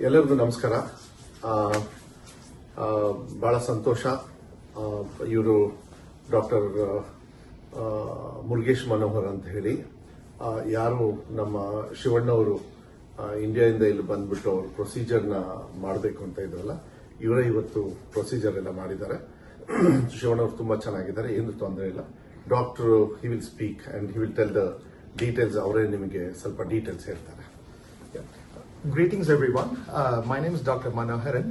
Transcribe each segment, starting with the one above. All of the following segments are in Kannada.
ಎಲ್ಲರಿಗೂ ನಮಸ್ಕಾರ. ಬಹಳ ಸಂತೋಷ. ಇವರು ಡಾಕ್ಟರ್ ಮುರುಗೇಶ್ ಮನೋಹರ್ ಅಂತ ಹೇಳಿ, ಯಾರು ನಮ್ಮ ಶಿವಣ್ಣವರು ಇಂಡಿಯಾದಿಂದ ಇಲ್ಲಿ ಬಂದ್ಬಿಟ್ಟು ಅವರು ಪ್ರೊಸೀಜರ್ನ ಮಾಡಬೇಕು ಅಂತ ಇದ್ರಲ್ಲ, ಇವರೇ ಇವತ್ತು ಪ್ರೊಸೀಜರ್ ಎಲ್ಲ ಮಾಡಿದ್ದಾರೆ. ಶಿವಣ್ಣವರು ತುಂಬಾ ಚೆನ್ನಾಗಿದ್ದಾರೆ, ಏನು ತೊಂದರೆ ಇಲ್ಲ. Doctor he will speak and he will tell the details. ಅವರೇ ನಿಮಗೆ ಸ್ವಲ್ಪ ಡೀಟೇಲ್ಸ್ ಹೇಳ್ತಾರೆ. Greetings everyone. My name is Dr. Manoharan.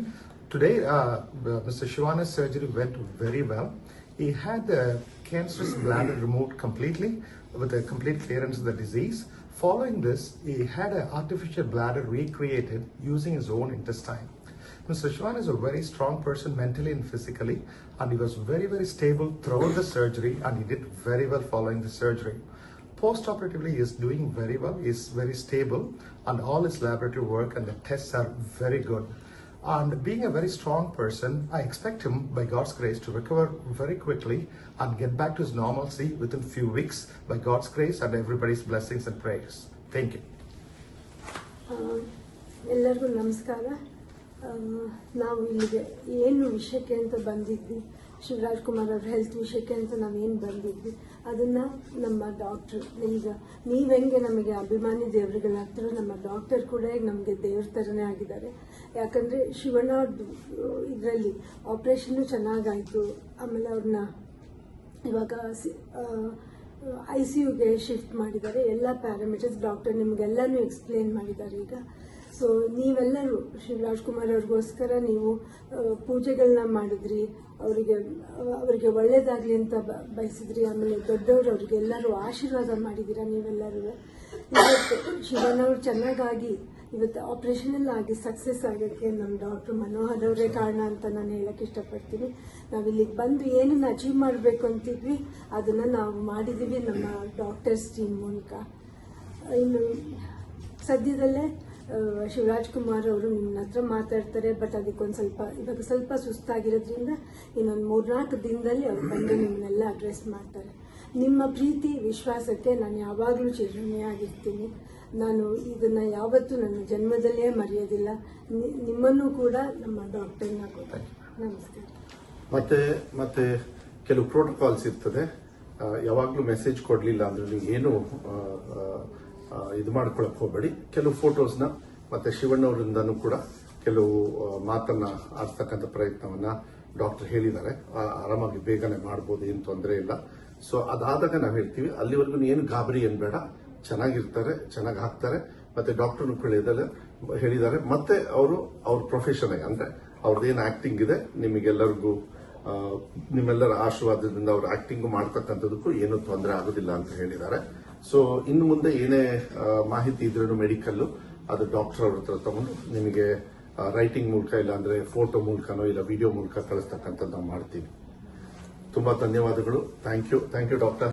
Today, Mr. Shivana's surgery went very well. He had the cancerous bladder removed completely with a complete clearance of the disease. Following this, he had an artificial bladder recreated using his own intestine. Mr. Shivan is a very strong person mentally and physically, and he was very, very stable throughout the surgery, and he did very well following the surgery. Post-operatively, he is doing very well. He is very stable, and all his laboratory work and the tests are very good. And being a very strong person, I expect him, by God's grace, to recover very quickly and get back to his normalcy within few weeks, by God's grace and everybody's blessings and prayers. Thank you. ಎಲ್ಲರಿಗೂ ನಮಸ್ಕಾರ. ನಾವು ಇಲ್ಲಿಗೆ ಏನು ವಿಷಯಕ್ಕೆ ಅಂತ ಬಂದಿದ್ವಿ, ಶಿವರಾಜ್ ಕುಮಾರ್ ಅವ್ರ ಹೆಲ್ತ್ ವಿಷಯಕ್ಕೆ ಅಂತ ನಾವೇನು ಬಂದಿದ್ವಿ, ಅದನ್ನು ನಮ್ಮ ಡಾಕ್ಟ್ರು, ಈಗ ನೀವೆಂಗೆ ನಮಗೆ ಅಭಿಮಾನಿ ದೇವರುಗಳಾಗ್ತಾರೋ, ನಮ್ಮ ಡಾಕ್ಟರ್ ಕೂಡ ಈಗ ನಮಗೆ ದೇವ್ರ ಥರನೇ ಆಗಿದ್ದಾರೆ. ಯಾಕಂದರೆ ಶಿವಣ್ಣ ಅವ್ರದ್ದು ಇದರಲ್ಲಿ ಆಪ್ರೇಷನ್ನು ಚೆನ್ನಾಗಾಯಿತು. ಆಮೇಲೆ ಅವ್ರನ್ನ ಇವಾಗ ICUಗೆ ಶಿಫ್ಟ್ ಮಾಡಿದ್ದಾರೆ. ಎಲ್ಲ ಪ್ಯಾರಾಮೀಟರ್ಸ್ ಡಾಕ್ಟರ್ ನಿಮಗೆಲ್ಲನೂ ಎಕ್ಸ್ಪ್ಲೇನ್ ಮಾಡಿದ್ದಾರೆ ಈಗ. ಸೊ ನೀವೆಲ್ಲರೂ ಶಿವರಾಜ್ ಕುಮಾರ್ ಅವ್ರಿಗೋಸ್ಕರ ನೀವು ಪೂಜೆಗಳನ್ನ ಮಾಡಿದ್ರಿ, ಅವರಿಗೆ ಒಳ್ಳೇದಾಗಲಿ ಅಂತ ಬಯಸಿದ್ರಿ. ಆಮೇಲೆ ದೊಡ್ಡವರು ಅವರಿಗೆಲ್ಲರೂ ಆಶೀರ್ವಾದ ಮಾಡಿದ್ದೀರಾ ನೀವೆಲ್ಲರೂ. ಇವತ್ತು ಶಿವನವ್ರು ಚೆನ್ನಾಗಾಗಿ ಇವತ್ತು ಆಪರೇಷನ್ ಎಲ್ಲ ಆಗಿ ಸಕ್ಸಸ್ ಆಗೋಕ್ಕೆ ನಮ್ಮ ಡಾಕ್ಟರ್ ಮನೋಹರ್ ಅವರೇ ಕಾರಣ ಅಂತ ನಾನು ಹೇಳಕ್ಕೆ ಇಷ್ಟಪಡ್ತೀನಿ. ನಾವಿಲ್ಲಿಗೆ ಬಂದು ಏನನ್ನು ಅಚೀವ್ ಮಾಡಬೇಕು ಅಂತಿದ್ವಿ ಅದನ್ನು ನಾವು ಮಾಡಿದ್ದೀವಿ ನಮ್ಮ ಡಾಕ್ಟರ್ಸ್ ಟೀಮ್ ಮೂಲಕ. ಇನ್ನು ಸದ್ಯದಲ್ಲೇ ಶಿವರಾಜ್ ಕುಮಾರ್ ಅವರು ನಿಮ್ಮ ಹತ್ರ ಮಾತಾಡ್ತಾರೆ. ಬಟ್ ಅದಕ್ಕೊಂದು ಇವಾಗ ಸ್ವಲ್ಪ ಸುಸ್ತಾಗಿರೋದ್ರಿಂದ ಇನ್ನೊಂದು 3-4 ದಿನದಲ್ಲಿ ಅವ್ರು ಬಂದು ನಿಮ್ಮನ್ನೆಲ್ಲ ಅಡ್ರೆಸ್ ಮಾಡ್ತಾರೆ. ನಿಮ್ಮ ಪ್ರೀತಿ ವಿಶ್ವಾಸಕ್ಕೆ ನಾನು ಯಾವಾಗಲೂ ಚಿರಋಣಿಯಾಗಿರ್ತೀನಿ. ನಾನು ಇದನ್ನು ಯಾವತ್ತೂ ನನ್ನ ಜನ್ಮದಲ್ಲೇ ಮರೆಯೋದಿಲ್ಲ. ನಿಮ್ಮನ್ನು ಕೂಡ ನಮ್ಮ ಡಾಕ್ಟರ್ನ ಕೊಡ್ತಾರೆ. ನಮಸ್ಕಾರ. ಮತ್ತೆ ಕೆಲವು ಪ್ರೋಟೋಕಾಲ್ಸ್ ಇರ್ತದೆ. ಯಾವಾಗಲೂ ಮೆಸೇಜ್ ಕೊಡಲಿಲ್ಲ ಅಂದ್ರೆ ನೀವು ಏನು ಇದು ಮಾಡ್ಕೊಳಕ್ ಹೋಗಬೇಡಿ. ಕೆಲವು ಫೋಟೋಸ್ನ ಮತ್ತೆ ಶಿವಣ್ಣವರಿಂದನೂ ಕೂಡ ಕೆಲವು ಮಾತನ್ನ ಆಡ್ತಕ್ಕಂಥ ಪ್ರಯತ್ನವನ್ನ ಡಾಕ್ಟರ್ ಹೇಳಿದ್ದಾರೆ. ಆರಾಮಾಗಿ ಬೇಗನೆ ಮಾಡ್ಬೋದು, ಏನು ತೊಂದರೆ ಇಲ್ಲ. ಸೊ ಅದಾದಾಗ ನಾವು ಹೇಳ್ತೀವಿ, ಅಲ್ಲಿವರೆಗೂ ಏನು ಗಾಬರಿ ಏನ್ ಬೇಡ, ಚೆನ್ನಾಗಿರ್ತಾರೆ, ಚೆನ್ನಾಗಿ ಹಾಕ್ತಾರೆ. ಮತ್ತೆ ಡಾಕ್ಟರ್ನು ಹೇಳಿದ್ದಾರೆ. ಮತ್ತೆ ಅವ್ರ ಪ್ರೊಫೆಷನ್ ಅಂದ್ರೆ ಅವ್ರದ್ದೇನು ಆಕ್ಟಿಂಗ್ ಇದೆ, ನಿಮಗೆಲ್ಲರಿಗೂ ನಿಮ್ಮೆಲ್ಲರ ಆಶೀರ್ವಾದದಿಂದ ಅವ್ರ ಆಕ್ಟಿಂಗ್ ಮಾಡ್ತಕ್ಕಂಥದಕ್ಕೂ ಏನೂ ತೊಂದರೆ ಆಗೋದಿಲ್ಲ ಅಂತ ಹೇಳಿದ್ದಾರೆ. ಸೊ ಇನ್ನು ಮುಂದೆ ಏನೇ ಮಾಹಿತಿ ಇದ್ರೂ ಮೆಡಿಕಲ್ ಅದು ಡಾಕ್ಟರ್ ಅವ್ರ ಹತ್ರ ತಗೊಂಡು ನಿಮಗೆ ರೈಟಿಂಗ್ ಮೂಲಕ, ಇಲ್ಲ ಅಂದ್ರೆ ಫೋಟೋ ಮೂಲಕನೋ ಇಲ್ಲ ವಿಡಿಯೋ ಮೂಲಕ ಕಳಿಸ್ತಕ್ಕಂಥದ್ದು ನಾವು ಮಾಡ್ತೀವಿ. ತುಂಬಾ ಧನ್ಯವಾದಗಳು. Thank you doctor.